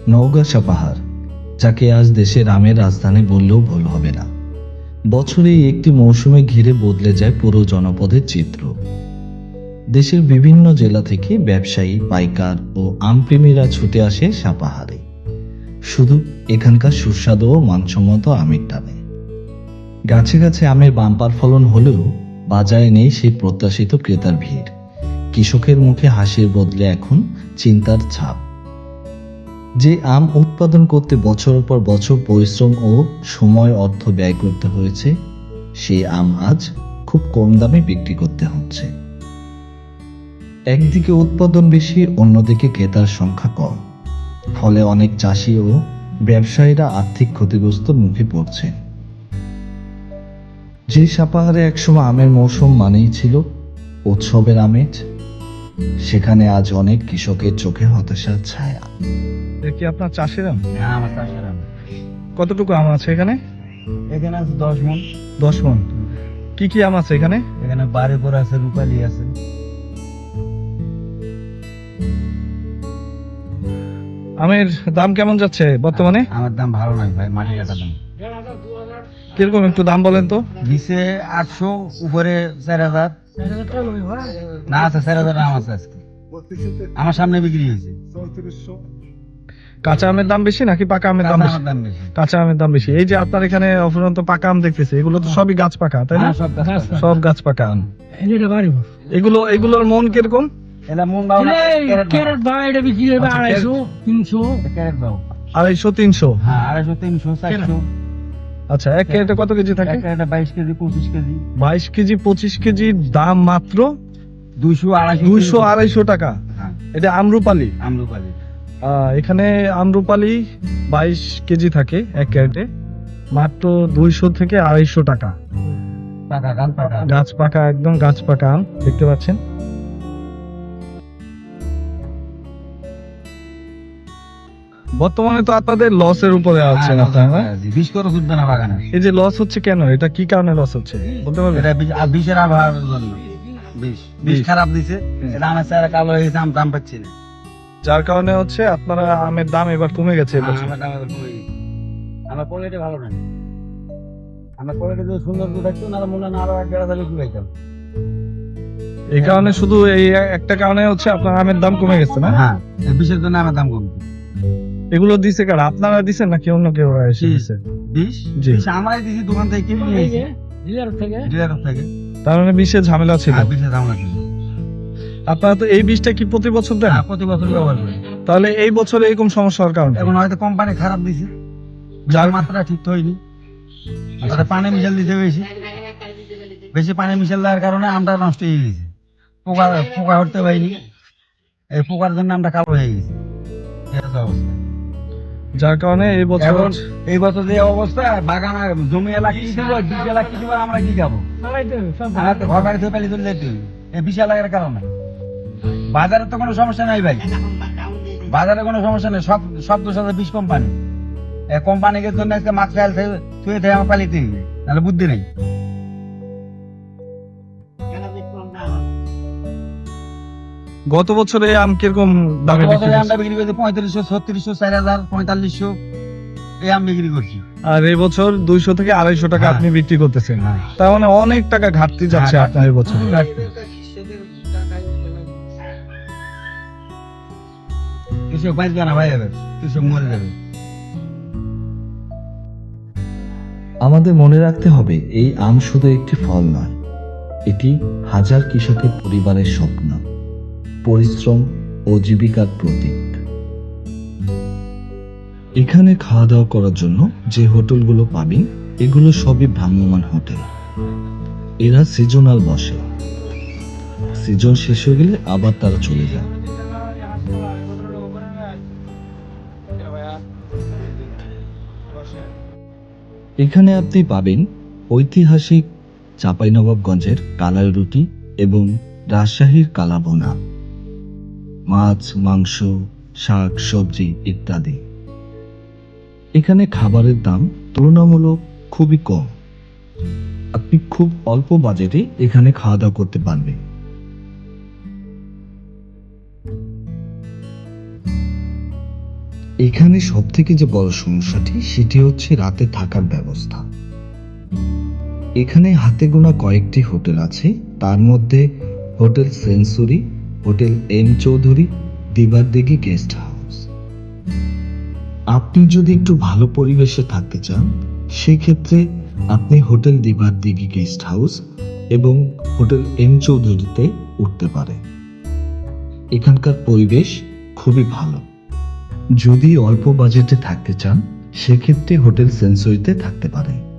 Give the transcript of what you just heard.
নওগাঁ সাপাহার, যাকে আজ দেশের আমের রাজধানী বললেও ভুল হবে না। বছরে একটি মৌসুমে ঘিরে বদলে যায় পুরো জনপদের চিত্র। দেশের বিভিন্ন জেলা থেকে ব্যবসায়ী, পাইকার ও আমপ্রেমীরা ছুটে আসে সাপাহারে, শুধু এখানকার সুস্বাদু ও মানসম্মত আমের টানে। গাছে গাছে আমের বাম্পার ফলন হলেও বাজারে নেই সেই প্রত্যাশিত ক্রেতার ভিড়। কৃষকের মুখে হাসির বদলে এখন চিন্তার ছাপ। যে আম উৎপাদন করতে বছরের পর বছর পরিশ্রম ও সময় অর্থ ব্যয় করতে হয়েছে, সেই আম আজ খুব কম দামে বিক্রি করতে হচ্ছে। একদিকে উৎপাদন বেশি, অন্যদিকে ক্রেতার সংখ্যা কম। ফলে অনেক চাষি ও ব্যবসায়ীরা আর্থিক ক্ষতিগ্রস্ত মুখে পড়ছে। যে সাপাহারে একসময় আমের মৌসুম মানেই ছিল উৎসবের আমেজ, সেখানে আজ অনেক কৃষকের চোখে হতাশার ছায়া। কি আপনার চাষের আম? হ্যাঁ, আমার চাষের আম। কতটুকু আম আছে এখানে? এখানে আছে 10 মণ। 10 মণ। কি কি আম আছে এখানে? এখানে বারেপুর আছে, রূপালী আছে। আমের দাম কেমন যাচ্ছে বর্তমানে? আমার দাম ভালো নয় ভাই, মাটি কাটা দাম। কিরকম একটু দাম বলেন তো? নিচে 800, উপরে 4000। না, আছে 4000 আম আছে আজকে। আমার সামনে বিক্রি হয়েছে। কাঁচা আমের দাম বেশি নাকি পাকা আমের দাম কাঁচা বেশি? আমার দাম বেশি। কাঁচা আমের দাম বেশি। এই যে আপনার এখানে অফুরন্ত পাকা আম দেখতেছি, এগুলো তো সবই গাছ পাকা, তাই না? হ্যাঁ, সব গাছ পাকা। সব গাছ পাকা আম। এগুলোর মন কিরকম? এলা মন বাবু না, ক্যারেট ভাই এটা বিক্রি হবে আচ্ছা, 250 300। ক্যারেট বাবু। 250 300। হ্যাঁ, 250 300 400। আচ্ছা, এক ক্যারেটে কত কেজি থাকে? এক ক্যারেটে 22 কেজি 25 কেজি। 22 কেজি 25 কেজির দাম মাত্র 200 250 200 250 টাকা। হ্যাঁ, এটা আমরুপালি। আমরুপালি। এখানে আমরুপালি 22 কেজি থাকে এক ক্যারেটে, মাত্র 200 থেকে 250 টাকা। পাকা গাছ পাকা। গাছ পাকা, একদম গাছ পাকা আম দেখতে পাচ্ছেন। বর্তমানে তো আপনাদের লসের উপরে আছেন আপনারা, না? বিষ করে উঠবে না বাগানে। এই যে লস হচ্ছে কেন, এটা কি কারণে লস হচ্ছে বলতে পারবেন? এটা বিষের আবহাওয়ার জন্য। বিষ বিষ। খারাপ দিছে। এটা আমার চেহারা কালো হয়ে গেছে, দাম পাচ্ছি না। যার কারণে হচ্ছে আপনারা আমের দাম এবার কমে গেছে এবছর। আমার দাম এবার কমে গেছে। আমার কোয়ালিটি ভালো না। আমার কোয়ালিটি যদি সুন্দর তো থাকতো, না মনে হয় না আরো 1.5 হাজার বেশি পাইতাম। এই কারণে, শুধু এই একটা কারণে হচ্ছে আপনার আমের দাম কমে গেছে, না? হ্যাঁ, এই বিষের জন্য আমার দাম কমছে। এগুলো দিছে কারা? আপনারা দিছেন নাকি অন্য কেউ এসে জি। দিছে? বিষ জি। বিষ আমরাই দিছি, দোকান থেকে কিনে নিয়ে এসেছি, ডিলার থেকে ডিলার থেকে। তার মানে বিষের ঝামেলা ছিল। আর বিষের দাম আছে। আপনারা তো এই বিষটা কি প্রতি বছর দেন? প্রতি বছর ব্যবহার করি। তাহলে এই বছরে এরকম সমস্যার কারণ কি? এখন হয়তো কোম্পানি খারাপ দিছে, যার যার মাত্রা ঠিক হয়নি। ওটা পানি মিশাল দিতে বেশি বেশি পানি মিশাল দেওয়ার কারণে আমটা নষ্ট হয়ে গেছে। পোকা পোকা উঠতে পারিনি, এই পোকার জন্য আমটা কালো হয়ে গেছে। এই হচ্ছে অবস্থা। যার কারণে এই বছর এখন এই বছর যে অবস্থা, বাগান আর জমি এলাকা কি দিব, 20 এলাকা কি দিব, আমরা কি খাবো? আমার তো ঘর বাড়ি থেকে পেলে চলে যেতে হবে, এই 20 এলাকার কারণে। বাজারে তো কোনো সমস্যা নাই ভাই, বাজারে কোনো সমস্যা নেই। সব সব দোষ আছে 20 কোম্পানি। এই কোম্পানিকে জন্য আজকে মাছ খাইল থুয়ে থেকে আমার পালিতে হবে, নাহলে বুদ্ধি নেই। গত বছরে আম কিরকম দামে বিক্রি বছরে হয়েছে? আমরা বিক্রি করছি 3500 3600 4000 4500 এই আম বিক্রি করছি। আর এই বছর 200 থেকে 250 টাকা হ্যাঁ। আপনি বিক্রি করতেছেন। হ্যাঁ। তার মানে অনেক টাকা ঘাটতি যাচ্ছে হ্যাঁ, আপনার এই বছর। কৃষক বাঁচবে না ভাই, এবার কৃষক মরে যাবে। আমাদের মনে রাখতে হবে, এই আম শুধু একটি ফল নয়, এটি হাজার কৃষকের পরিবারের স্বপ্ন, পরিশ্রম ও জীবিকার প্রতীক। এখানে খাওয়া দাওয়া করার জন্য যে হোটেলগুলো পাবেন, এগুলো সবই ভ্রাম্যমাণ হোটেল। এরা সিজনাল বসে, সিজন শেষ হয়ে গেলে আবার তারা চলে যায়। এখানে আপনি পাবেন ঐতিহাসিক চাঁপাইনবাবগঞ্জের কালাই রুটি এবং রাজশাহীর কালাভুনা, মাছ, মাংস, শাক, সবজি ইত্যাদি। এখানে খাবারের দাম তুলনামূলক খুবই কম। আপনি খুব অল্প বাজেটে এখানে খাওয়া দাওয়া করতে পারবেন। এখানে সব থেকে যে বড় সমস্যাটি সেটি হচ্ছে রাতে থাকার ব্যবস্থা। এখানে হাতে গোনা কয়েকটি হোটেল আছে, তার মধ্যে hotel century, hotel M Chowdhury, Dibardighi guest house. আপনি যদি একটু ভালো পরিবেশে থাকতে চান সেক্ষেত্রে আপনি হোটেল দিবারদিঘি গেস্ট হাউস এবং হোটেল এম চৌধুরীতে উঠতে পারেন। এখানকার পরিবেশ খুবই ভালো। যদি অল্প বাজেটে থাকতে চান সেক্ষেত্রে হোটেল সেঞ্চুরিতে থাকতে পারেন।